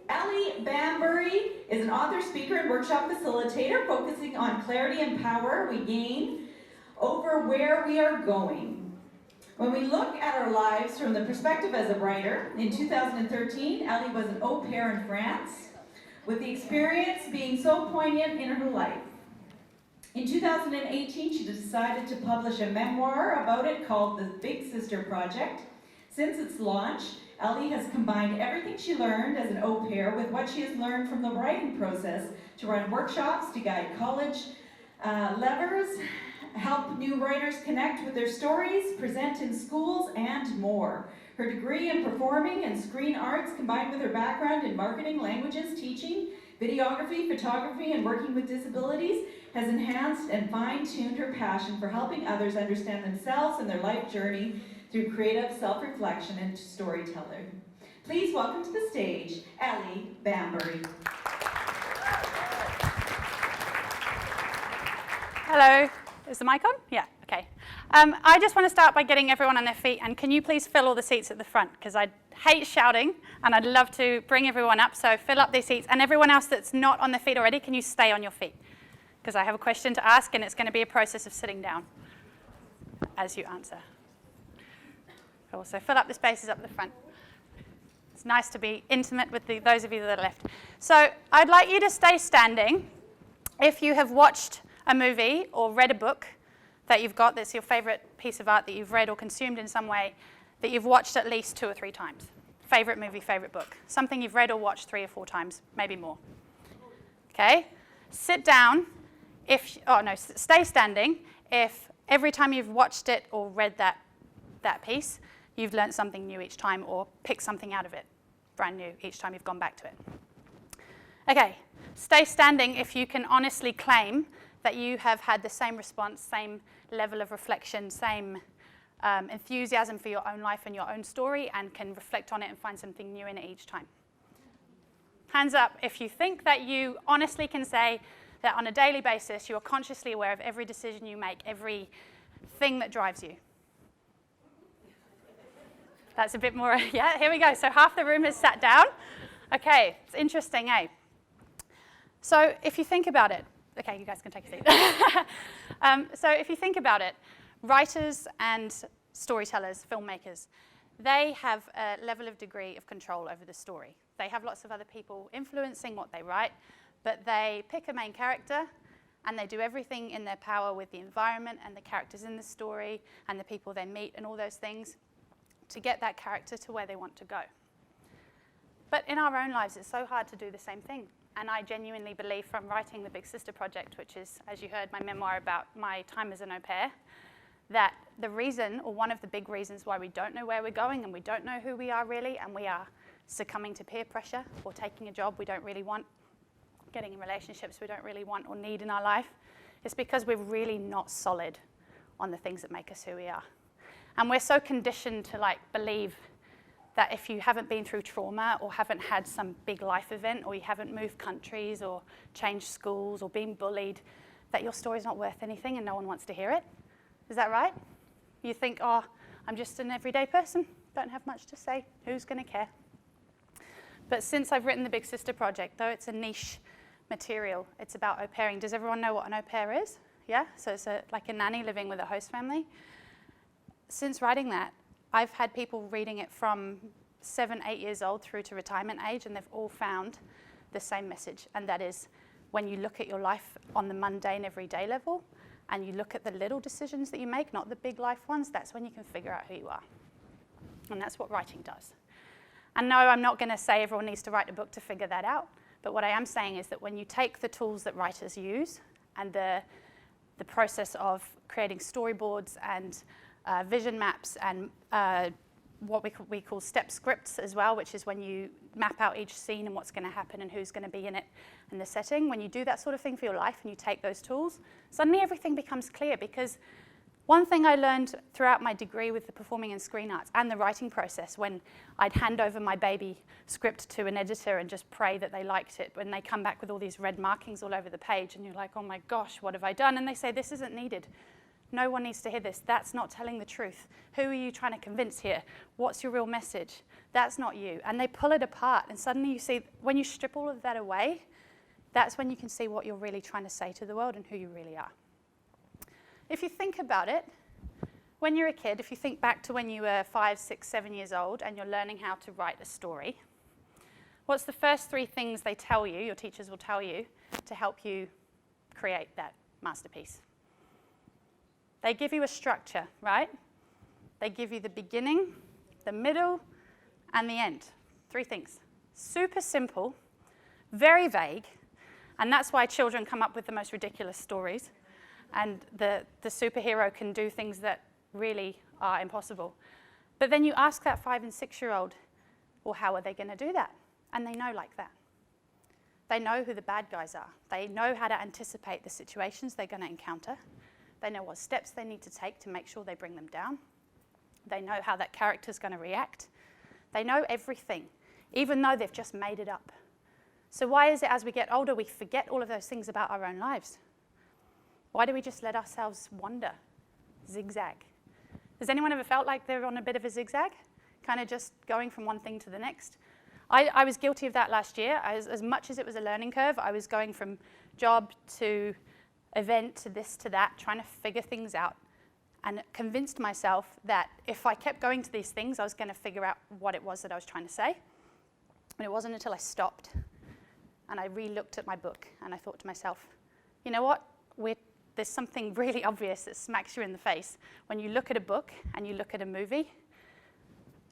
Ellie Bambury is an author, speaker, and workshop facilitator focusing on clarity and power we gain over where we are going. When we look at our lives from the perspective as a writer, in 2013, Ellie was an au pair in France, with the experience being so poignant in her life. In 2018, she decided to publish a memoir about it called The Big Sister Project. Since its launch, Ellie has combined everything she learned as an au pair with what she has learned from the writing process to run workshops, to guide college leavers, help new writers connect with their stories, present in schools, and more. Her degree in performing and screen arts, combined with her background in marketing, languages, teaching, videography, photography, and working with disabilities, has enhanced and fine-tuned her passion for helping others understand themselves and their life journey through creative self-reflection and storytelling. Please welcome to the stage, Ellie Bambury. Hello, is the mic on? Yeah, okay. I just want to start by getting everyone on their feet, and can you please fill all the seats at the front, because I hate shouting, and I'd love to bring everyone up, so fill up these seats, and everyone else that's not on their feet already, can you stay on your feet? Because I have a question to ask, and it's going to be a process of sitting down as you answer. Cool, so fill up the spaces up the front. It's nice to be intimate with those of you that are left. So I'd like you to stay standing if you have watched a movie or read a book that you've got that's your favorite piece of art that you've read or consumed in some way that you've watched at least 2 or 3 times. Favorite movie, favorite book. Something you've read or watched 3 or 4 times, maybe more. Okay? Sit down stay standing if every time you've watched it or read that piece, you've learned something new each time or picked something out of it, brand new, each time you've gone back to it. Okay, stay standing if you can honestly claim that you have had the same response, same level of reflection, same enthusiasm for your own life and your own story, and can reflect on it and find something new in it each time. Hands up if you think that you honestly can say that on a daily basis you are consciously aware of every decision you make, every thing that drives you. That's a bit more, yeah, here we go. So half the room has sat down. Okay, it's interesting, eh? So if you think about it, okay, you guys can take a seat. So if you think about it, writers and storytellers, filmmakers, they have a level of degree of control over the story. They have lots of other people influencing what they write, but they pick a main character and they do everything in their power with the environment and the characters in the story and the people they meet and all those things to get that character to where they want to go. But in our own lives, it's so hard to do the same thing. And I genuinely believe from writing The Big Sister Project, which is, as you heard, my memoir about my time as an au pair, that the reason, or one of the big reasons why we don't know where we're going and we don't know who we are really, and we are succumbing to peer pressure or taking a job we don't really want, getting in relationships we don't really want or need in our life, is because we're really not solid on the things that make us who we are. And we're so conditioned to believe that if you haven't been through trauma or haven't had some big life event or you haven't moved countries or changed schools or been bullied, that your story's not worth anything and no one wants to hear it. Is that right? You think, oh, I'm just an everyday person, don't have much to say, who's going to care? But since I've written The Big Sister Project, though it's a niche material, it's about au pairing. Does everyone know what an au pair is? Yeah? So it's like a nanny living with a host family. Since writing that, I've had people reading it from 7, 8 years old through to retirement age, and they've all found the same message, and that is when you look at your life on the mundane, everyday level, and you look at the little decisions that you make, not the big life ones, that's when you can figure out who you are. And that's what writing does. And no, I'm not going to say everyone needs to write a book to figure that out, but what I am saying is that when you take the tools that writers use and the process of creating storyboards and vision maps and what we call step scripts as well, which is when you map out each scene and what's going to happen and who's going to be in it and the setting. When you do that sort of thing for your life and you take those tools, suddenly everything becomes clear. Because one thing I learned throughout my degree with the performing and screen arts and the writing process, when I'd hand over my baby script to an editor and just pray that they liked it, when they come back with all these red markings all over the page and you're like, oh my gosh, what have I done? And they say, this isn't needed. No one needs to hear this. That's not telling the truth. Who are you trying to convince here? What's your real message? That's not you. And they pull it apart, and suddenly you see, when you strip all of that away, that's when you can see what you're really trying to say to the world and who you really are. If you think about it, when you're a kid, if you think back to when you were 5, 6, 7 years old and you're learning how to write a story, what's the first 3 things they tell you, your teachers will tell you, to help you create that masterpiece? They give you a structure, right? They give you the beginning, the middle, and the end. 3 things. Super simple, very vague, and that's why children come up with the most ridiculous stories, and the superhero can do things that really are impossible. But then you ask that 5 and 6-year-old, well, how are they going to do that? And they know like that. They know who the bad guys are. They know how to anticipate the situations they're going to encounter. They know what steps they need to take to make sure they bring them down. They know how that character's going to react. They know everything, even though they've just made it up. So why is it as we get older we forget all of those things about our own lives? Why do we just let ourselves wander, zigzag? Has anyone ever felt like they're on a bit of a zigzag? Kind of just going from one thing to the next? I was guilty of that last year. As much as it was a learning curve, I was going from job to event to this to that, trying to figure things out, and convinced myself that if I kept going to these things, I was going to figure out what it was that I was trying to say. And it wasn't until I stopped and I re-looked at my book and I thought to myself, you know what? There's something really obvious that smacks you in the face. When you look at a book and you look at a movie,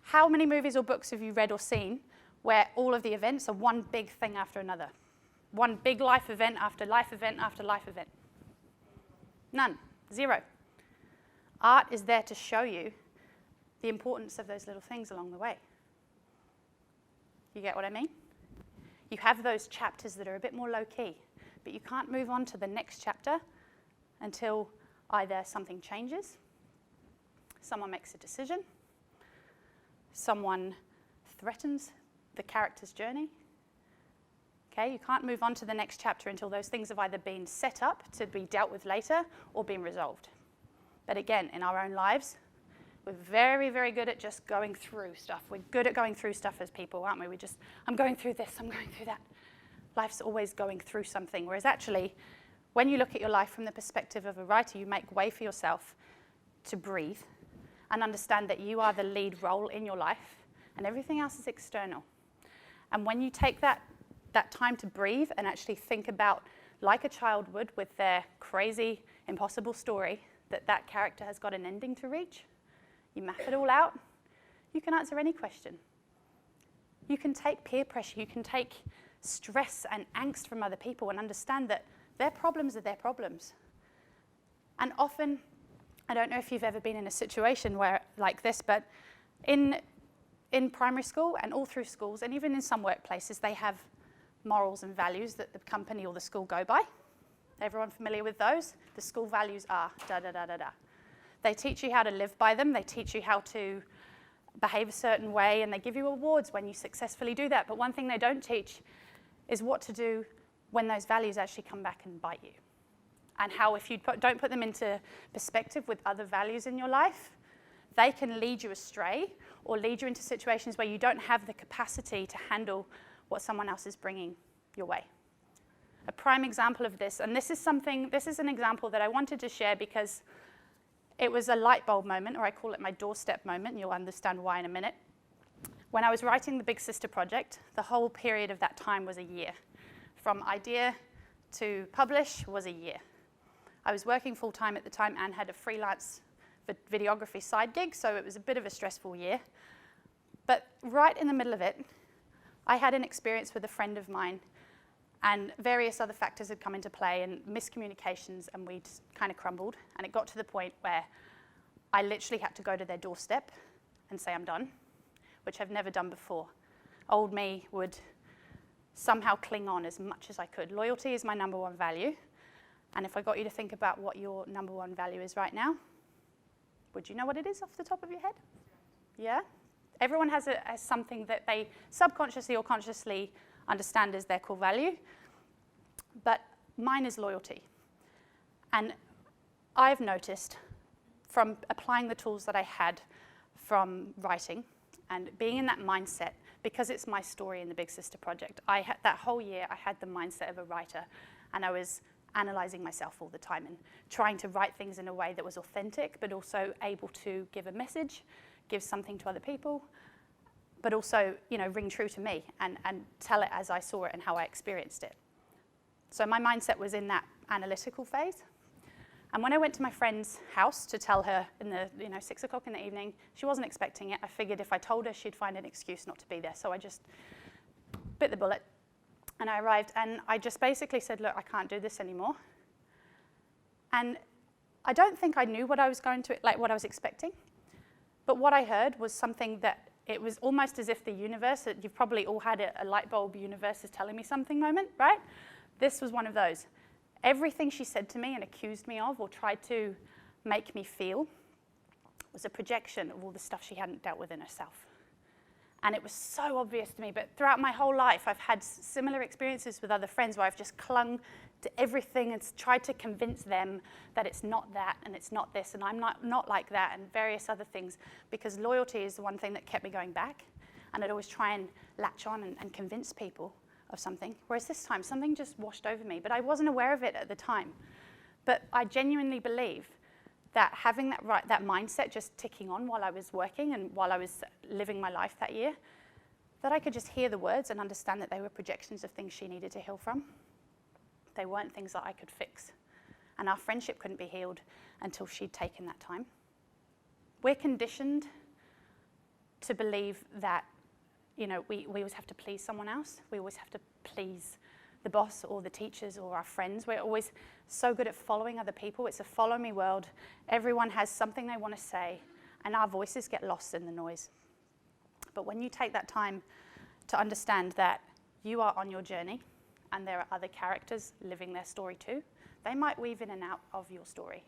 how many movies or books have you read or seen where all of the events are one big thing after another? One big life event after life event after life event? None. 0. Art is there to show you the importance of those little things along the way. You get what I mean? You have those chapters that are a bit more low-key, but you can't move on to the next chapter until either something changes, someone makes a decision, someone threatens the character's journey. Okay, you can't move on to the next chapter until those things have either been set up to be dealt with later or been resolved. But again, in our own lives, we're very, very good at just going through stuff. We're good at going through stuff as people, aren't we? I'm going through this, I'm going through that. Life's always going through something, whereas actually, when you look at your life from the perspective of a writer, you make way for yourself to breathe and understand that you are the lead role in your life and everything else is external. And when you take that time to breathe and actually think about, like a child would with their crazy, impossible story, that character has got an ending to reach, you map it all out, you can answer any question. You can take peer pressure, you can take stress and angst from other people and understand that their problems are their problems. And often, I don't know if you've ever been in a situation where like this, but in primary school and all through schools, and even in some workplaces, they have morals and values that the company or the school go by. Everyone familiar with those? The school values are da-da-da-da-da. They teach you how to live by them. They teach you how to behave a certain way, and they give you awards when you successfully do that. But one thing they don't teach is what to do when those values actually come back and bite you. And how if you don't put them into perspective with other values in your life, they can lead you astray or lead you into situations where you don't have the capacity to handle what someone else is bringing your way. A prime example of this, and this is an example that I wanted to share because it was a light bulb moment, or I call it my doorstep moment, and you'll understand why in a minute. When I was writing the Big Sister project, the whole period of that time was a year. From idea to publish was a year. I was working full-time at the time and had a freelance videography side gig, so it was a bit of a stressful year. But right in the middle of it, I had an experience with a friend of mine, and various other factors had come into play, and miscommunications, and we'd kind of crumbled. And it got to the point where I literally had to go to their doorstep and say I'm done, which I've never done before. Old me would somehow cling on as much as I could. Loyalty is my number one value. And if I got you to think about what your number one value is right now, would you know what it is off the top of your head? Yeah? Everyone has something that they subconsciously or consciously understand as their core value, but mine is loyalty. And I've noticed from applying the tools that I had from writing and being in that mindset, because it's my story in the Big Sister Project, that whole year I had the mindset of a writer, and I was analysing myself all the time and trying to write things in a way that was authentic, but also able to give a message, give something to other people, but also, ring true to me and tell it as I saw it and how I experienced it. So my mindset was in that analytical phase. And when I went to my friend's house to tell her in the 6 o'clock in the evening, she wasn't expecting it. I figured if I told her, she'd find an excuse not to be there. So I just bit the bullet. And I arrived, and I just basically said, look, I can't do this anymore. And I don't think I knew what I was what I was expecting. But what I heard was something that it was almost as if the universe, you've probably all had a light bulb, universe is telling me something moment, right? This was one of those. Everything she said to me and accused me of or tried to make me feel was a projection of all the stuff she hadn't dealt with in herself. And it was so obvious to me, but throughout my whole life, I've had similar experiences with other friends where I've just clung to everything and tried to convince them that it's not that and it's not this and I'm not like that and various other things, because loyalty is the one thing that kept me going back. And I'd always try and latch on and convince people of something, whereas this time something just washed over me, but I wasn't aware of it at the time. But I genuinely believe that having that mindset just ticking on while I was working and while I was living my life that year, that I could just hear the words and understand that they were projections of things she needed to heal from. They weren't things that I could fix. And our friendship couldn't be healed until she'd taken that time. We're conditioned to believe that we always have to please someone else. We always have to please the boss or the teachers or our friends. We're always so good at following other people. It's a follow me world. Everyone has something they want to say, and our voices get lost in the noise. But when you take that time to understand that you are on your journey and there are other characters living their story too, they might weave in and out of your story.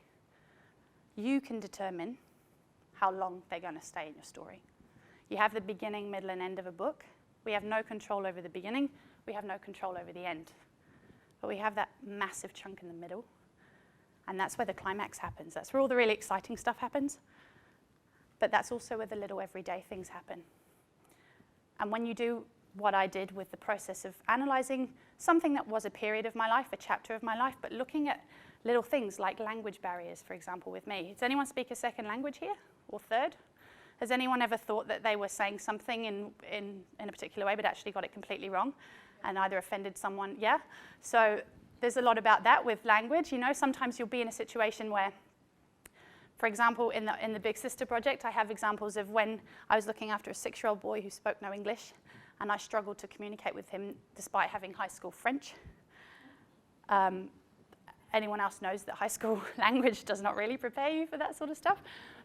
You can determine how long they're going to stay in your story. You have the beginning, middle, and end of a book. We have no control over the beginning. We have no control over the end. But we have that massive chunk in the middle. And that's where the climax happens. That's where all the really exciting stuff happens. But that's also where the little everyday things happen. And when you do what I did with the process of analysing something that was a period of my life, a chapter of my life, but looking at little things like language barriers, for example, with me. Does anyone speak a second language here, or third? Has anyone ever thought that they were saying something in a particular way but actually got it completely wrong and either offended someone? Yeah? So there's a lot about that with language. Sometimes you'll be in a situation where, for example, in the Big Sister Project, I have examples of when I was looking after a 6-year-old boy who spoke no English, and I struggled to communicate with him despite having high school French. Anyone else knows that high school language does not really prepare you for that sort of stuff.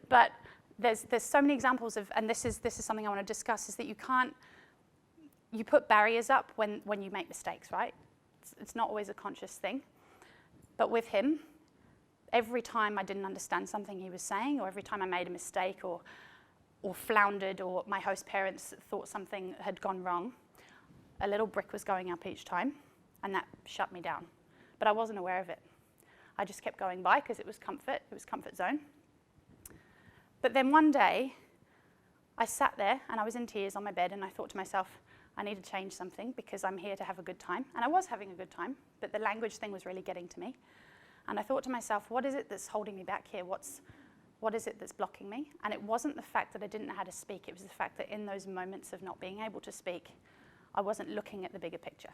But there's so many examples of, and this is something I want to discuss, is that you put barriers up when you make mistakes, right? It's not always a conscious thing. But with him, every time I didn't understand something he was saying, or every time I made a mistake or floundered, or my host parents thought something had gone wrong, a little brick was going up each time, and that shut me down. But I wasn't aware of it. I just kept going by because it was comfort zone. But then one day, I sat there and I was in tears on my bed, and I thought to myself, I need to change something because I'm here to have a good time. And I was having a good time, but the language thing was really getting to me. And I thought to myself, what is it that's holding me back here? What is it that's blocking me? And it wasn't the fact that I didn't know how to speak. It was the fact that in those moments of not being able to speak, I wasn't looking at the bigger picture.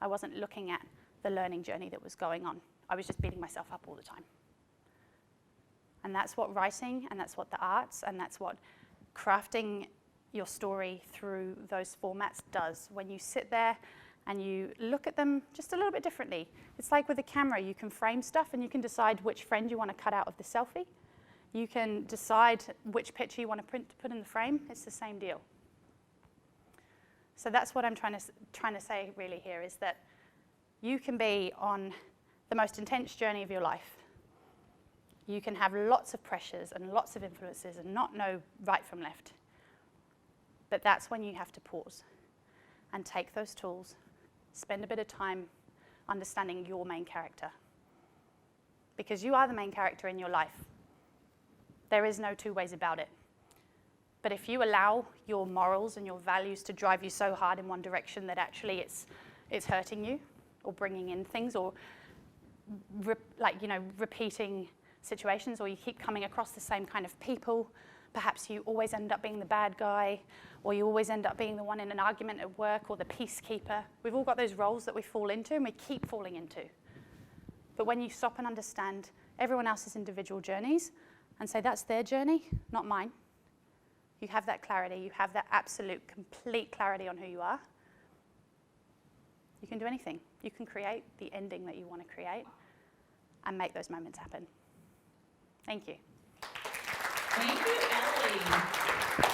I wasn't looking at the learning journey that was going on. I was just beating myself up all the time. And that's what writing, and that's what the arts, and that's what crafting your story through those formats does. When you sit there and you look at them just a little bit differently. It's like with a camera, you can frame stuff and you can decide which friend you want to cut out of the selfie. You can decide which picture you want to put in the frame. It's the same deal. So that's what I'm trying to say really here, is that you can be on the most intense journey of your life. You can have lots of pressures and lots of influences and not know right from left. But that's when you have to pause and take those tools, spend a bit of time understanding your main character. Because you are the main character in your life. There is no two ways about it. But if you allow your morals and your values to drive you so hard in one direction that actually it's hurting you or bringing in things or repeating situations, or you keep coming across the same kind of people, perhaps you always end up being the bad guy, or you always end up being the one in an argument at work or the peacekeeper. We've all got those roles that we fall into and we keep falling into. But when you stop and understand everyone else's individual journeys and say that's their journey, not mine, you have that clarity, you have that absolute, complete clarity on who you are, you can do anything. You can create the ending that you want to create and make those moments happen. Thank you. Thank you, Ellie.